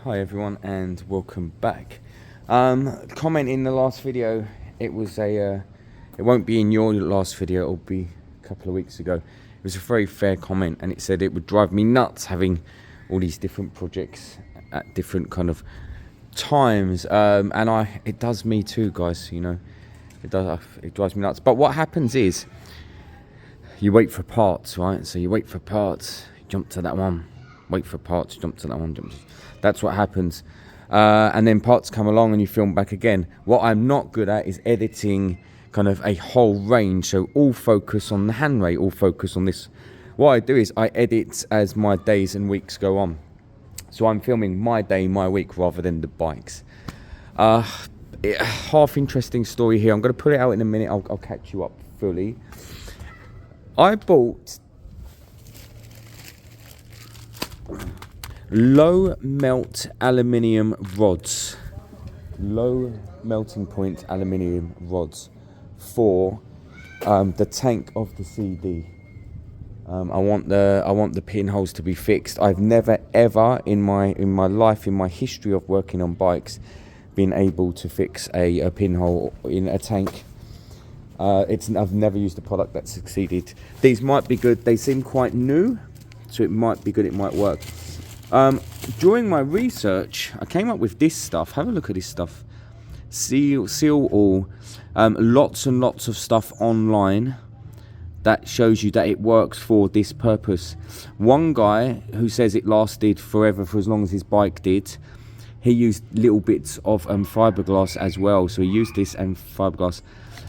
Hi everyone and welcome back. Comment in the last video, it was it won't be in your last video, it'll be a couple of weeks ago. It was a very fair comment and it said it would drive me nuts having all these different projects at different kind of times, and it does me too, guys, you know. It drives me nuts. But what happens is you wait for parts, right? So you wait for parts, jump to that one, wait for parts, jump to that one, that's what happens. And then parts come along and you film back again. What I'm not good at is editing kind of a whole range, so all focus on the hand rate, all focus on this. What I do is I edit as my days and weeks go on. So I'm filming my day, my week, rather than the bikes. Half interesting story here. I'm going to put it out in a minute. I'll catch you up fully. I bought low melt aluminium rods, low melting point aluminium rods for the tank of the CD. I want the pinholes to be fixed. I've never ever in my life, in my history of working on bikes, been able to fix a pinhole in a tank. I've never used a product that succeeded. These might be good. They seem quite new, so it might be good. It might work. During my research, I came up with this stuff. Have a look at this stuff. Seal all. Lots and lots of stuff online that shows you that it works for this purpose. One guy who says it lasted forever, for as long as his bike did, he used little bits of fiberglass as well. So he used this and fiberglass.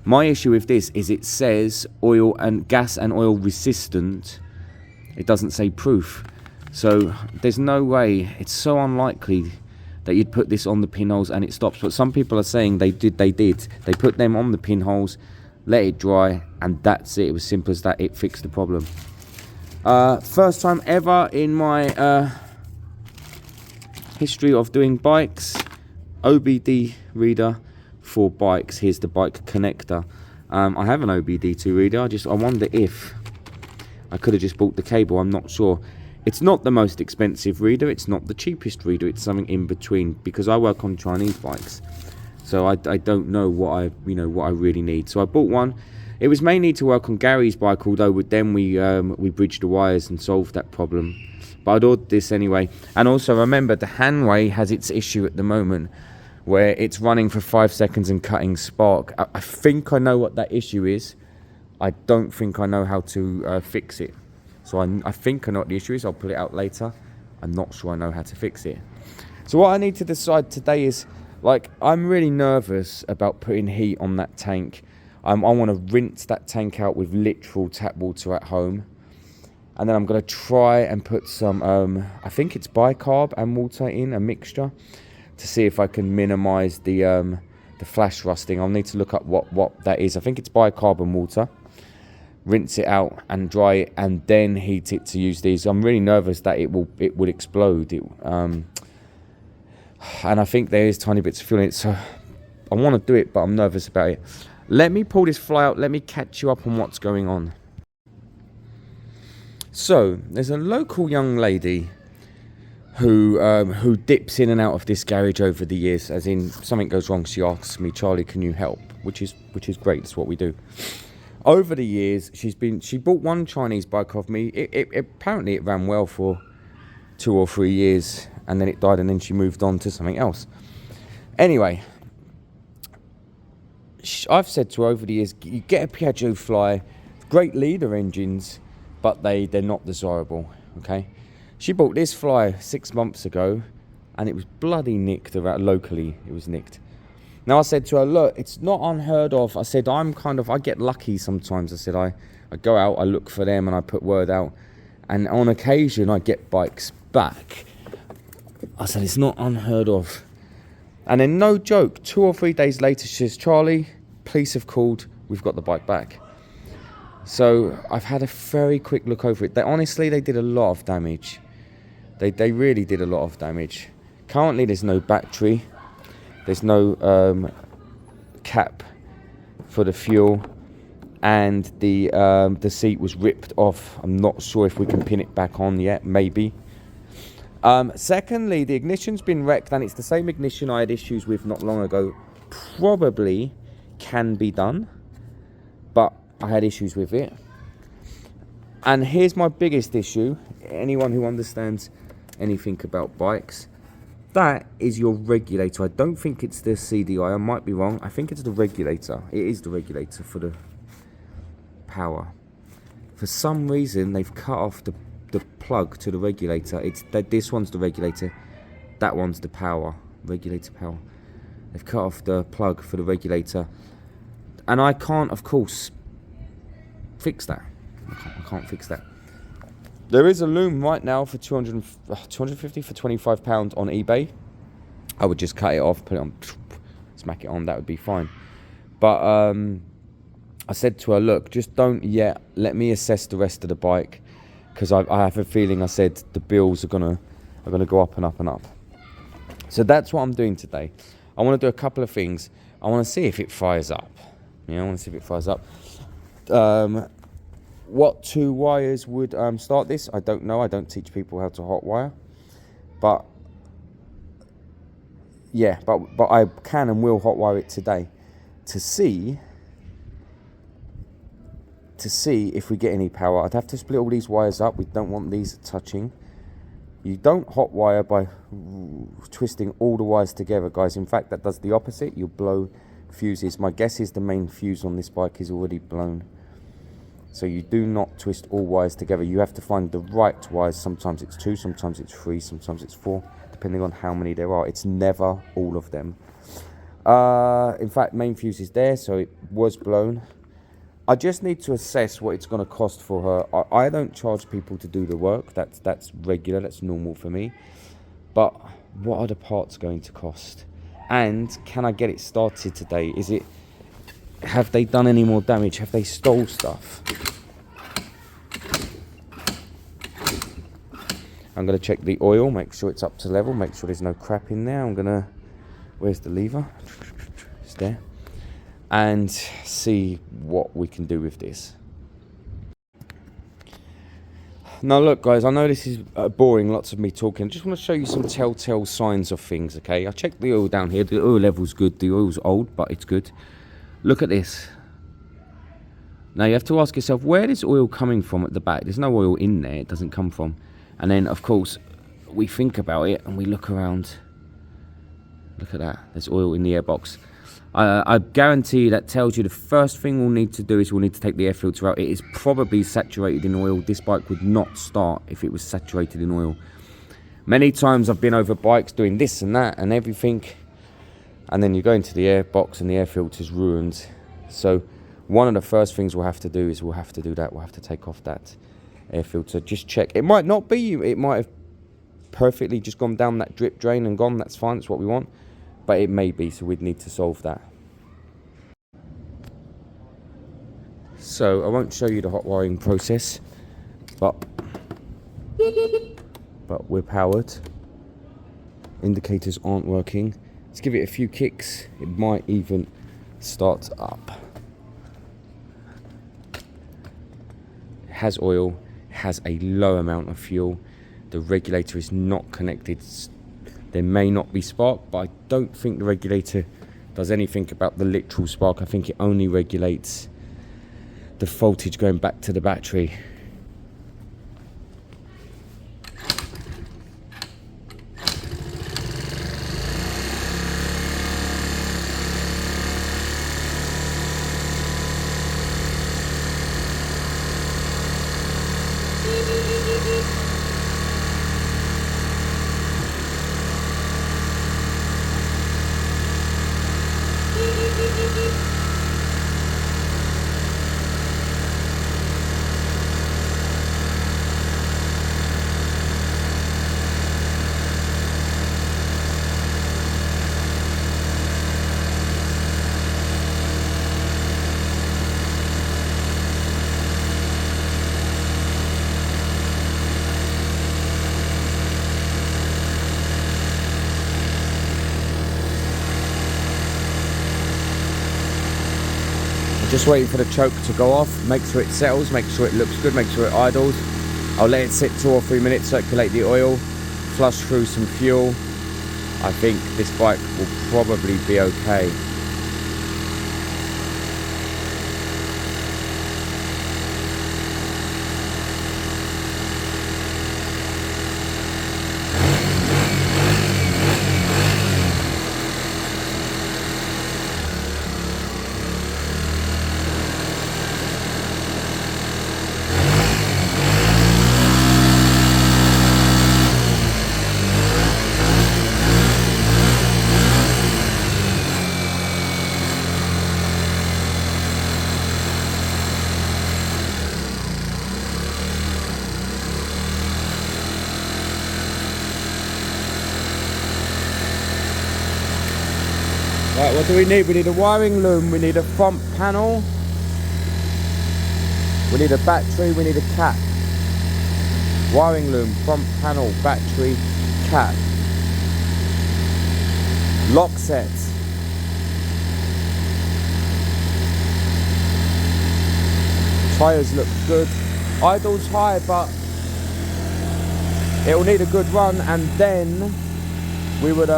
My issue with this is it says oil and gas and oil resistant. It doesn't say proof. So there's no way, it's so unlikely that you'd put this on the pinholes and it stops. But some people are saying they did. They put them on the pinholes, let it dry, and that's it. It was simple as that. It fixed the problem. First time ever in my history of doing bikes, OBD reader for bikes. Here's the bike connector. I have an OBD2 reader. I wonder if I could have just bought the cable. I'm not sure. It's not the most expensive reader. It's not the cheapest reader. It's something in between, because I work on Chinese bikes, so I don't know what I really need. So I bought one. It was mainly to work on Gary's bike, although with them we bridged the wires and solved that problem. But I'd ordered this anyway. And also remember, the handway has its issue at the moment, where it's running for 5 seconds and cutting spark. I think I know what that issue is. I don't think I know how to fix it. So I think I know what the issue is. I'll pull it out later. I'm not sure I know how to fix it. So what I need to decide today is, like, I'm really nervous about putting heat on that tank. I want to rinse that tank out with literal tap water at home. And then I'm going to try and put some, I think it's bicarb and water in, a mixture, to see if I can minimise the flash rusting. I'll need to look up what that is. I think it's bicarb and water. Rinse it out and dry it, and then heat it to use these. I'm really nervous that it would explode. And I think there is tiny bits of fuel in it, so I want to do it, but I'm nervous about it. Let me pull this fly out. Let me catch you up on what's going on. So there's a local young lady who dips in and out of this garage over the years. As in, something goes wrong, she asks me, "Charlie, can you help?" Which is great. That's what we do. Over the years, she bought one Chinese bike off me. Apparently it ran well for 2 or 3 years, and then it died, and then she moved on to something else. Anyway, I've said to her over the years, you get a Piaggio Fly, great leader engines, but they're not desirable, okay? She bought this Fly 6 months ago, and it was bloody nicked around locally. It was nicked. Now I said to her, look, it's not unheard of. I said, I get lucky sometimes. I said, I go out, I look for them, and I put word out. And on occasion, I get bikes back. I said, it's not unheard of. And then, no joke, 2 or 3 days later, she says, Charlie, police have called. We've got the bike back. So I've had a very quick look over it. They did a lot of damage. They really did a lot of damage. Currently, there's no battery. There's no cap for the fuel, and the seat was ripped off. I'm not sure if we can pin it back on yet. Maybe. Secondly, the ignition's been wrecked, and it's the same ignition I had issues with not long ago. Probably can be done, but I had issues with it. And here's my biggest issue. Anyone who understands anything about bikes, that is your regulator. I don't think it's the CDI. I might be wrong. I think it's the regulator. It is the regulator for the power. For some reason, they've cut off the plug to the regulator. It's that this one's the regulator, that one's the power. Regulator power. They've cut off the plug for the regulator, and I can't, of course, fix that. I can't fix that. There is a loom right now for 250 for £25 on eBay. I would just cut it off, put it on, smack it on. That would be fine. But I said to her, look, just don't yet. Let me assess the rest of the bike, because I have a feeling, I said, the bills are gonna go up and up and up. So that's what I'm doing today. I want to do a couple of things. I want to see if it fires up. I want to see if it fires up. What two wires would start this? I don't know. I don't teach people how to hot wire. But yeah, but I can and will hot wire it today to see if we get any power. I'd have to split all these wires up. We don't want these touching. You don't hot wire by twisting all the wires together, guys. In fact, that does the opposite. You'll blow fuses. My guess is the main fuse on this bike is already blown. So you do not twist all wires together. You have to find the right wires. Sometimes it's 2, sometimes it's 3, sometimes it's 4, depending on how many there are. It's never all of them. In fact, main fuse is there, so it was blown. I just need to assess what it's going to cost for her. I don't charge people to do the work. That's regular. That's normal for me. But what are the parts going to cost? And can I get it started today? Have they done any more damage? Have they stole stuff? I'm going to check the oil, make sure it's up to level, make sure there's no crap in there. Where's the lever? It's there. And see what we can do with this. Now look, guys, I know this is boring, lots of me talking. I just want to show you some telltale signs of things, okay? I checked the oil down here. The oil level's good. The oil's old, but it's good. Look at this. Now you have to ask yourself, where is oil coming from at the back? There's no oil in there. It doesn't come from. And then, of course, we think about it and we look around. Look at that. There's oil in the airbox. I guarantee that tells you the first thing we'll need to do is we'll need to take the air filter out. It is probably saturated in oil. This bike would not start if it was saturated in oil. Many times I've been over bikes doing this and that and everything, and then you go into the air box and the air filter's ruined. So one of the first things we'll have to do is we'll have to do that. We'll have to take off that air filter. Just check. It might not be. It might have perfectly just gone down that drip drain and gone. That's fine. That's what we want. But it may be, so we'd need to solve that. So I won't show you the hot wiring process, but we're powered. Indicators aren't working. Let's give it a few kicks. It might even start up. It has oil, has a low amount of fuel. The regulator is not connected. There may not be spark, but I don't think the regulator does anything about the literal spark. I think it only regulates the voltage going back to the battery. Just waiting for the choke to go off, make sure it settles, make sure it looks good, make sure it idles. I'll let it sit 2 or 3 minutes, circulate the oil, flush through some fuel, I think this bike will probably be okay. Right, what do we need? We need a wiring loom, we need a front panel, we need a battery, we need a cap. Wiring loom, front panel, battery, cap. Lock sets. Tyres look good. Idle's high, but it'll need a good run, and then we would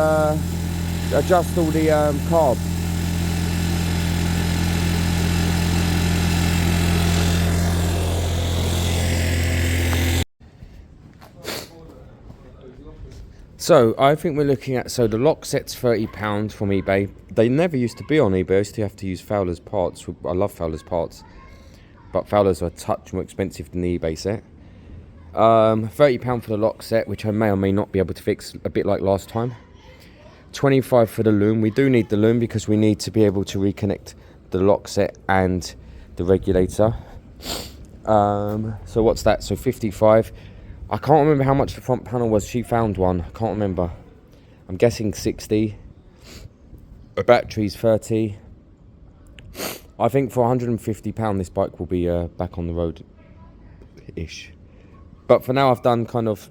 adjust all the carb. So I think we're looking at, so the lock set's £30 from eBay. They never used to be on eBay. I used to have to use Fowler's parts. I love Fowler's parts, but Fowler's are a touch more expensive than the eBay set. £30 for the lock set, which I may or may not be able to fix, a bit like last time. 25 for the loom. We do need the loom because we need to be able to reconnect the lock set and the regulator. So what's that? So 55. I can't remember how much the front panel was. She found one. I can't remember. I'm guessing 60. A battery's 30. I think for £150 this bike will be back on the road ish. But for now I've done kind of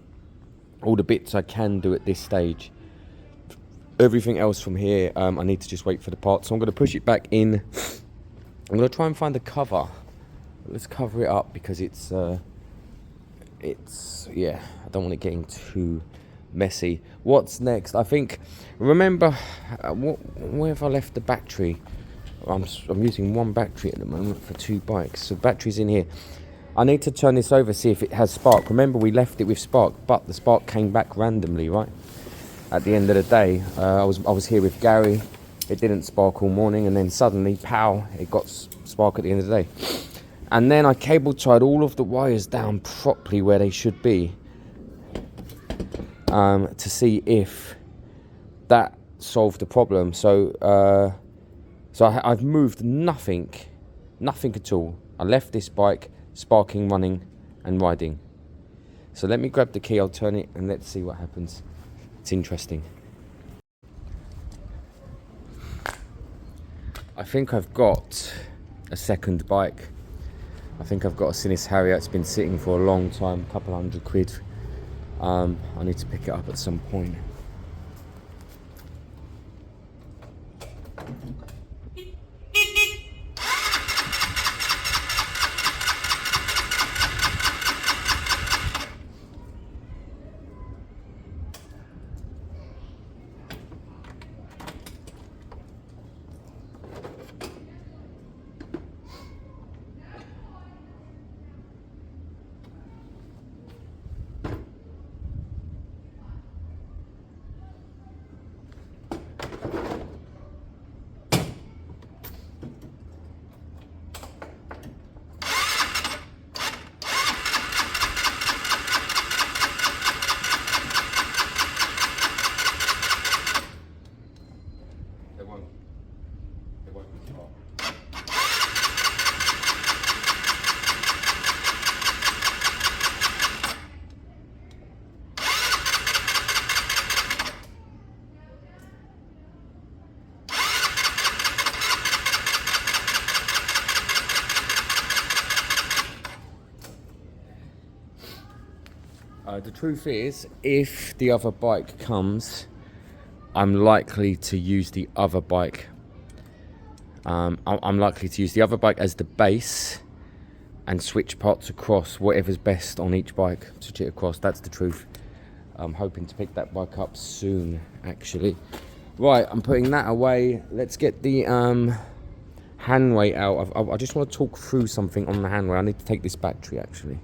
all the bits I can do at this stage. Everything else from here, I need to just wait for the parts. So I'm going to push it back in. I'm going to try and find the cover. Let's cover it up because it's yeah, I don't want it getting too messy. What's next? I think, remember, where have I left the battery? I'm using one battery at the moment for two bikes. So battery's in here. I need to turn this over, see if it has spark. Remember, we left it with spark, but the spark came back randomly, right? At the end of the day, I was here with Gary. It didn't spark all morning, and then suddenly, pow, it got spark at the end of the day. And then I cable tied all of the wires down properly where they should be, to see if that solved the problem. So, I've moved nothing at all. I left this bike sparking, running, and riding. So let me grab the key. I'll turn it, and let's see what happens. It's interesting. I think I've got a second bike. I think I've got a Sinnis Harrier. It's been sitting for a long time, a couple £100. I need to pick it up at some point. The truth is, if the other bike comes, I'm likely to use the other bike. I'm likely to use the other bike as the base and switch parts across, whatever's best on each bike, switch it across. That's the truth. I'm hoping to pick that bike up soon, actually. Right, I'm putting that away. Let's get the hand weight out. I just want to talk through something on the hand weight. I need to take this battery, actually.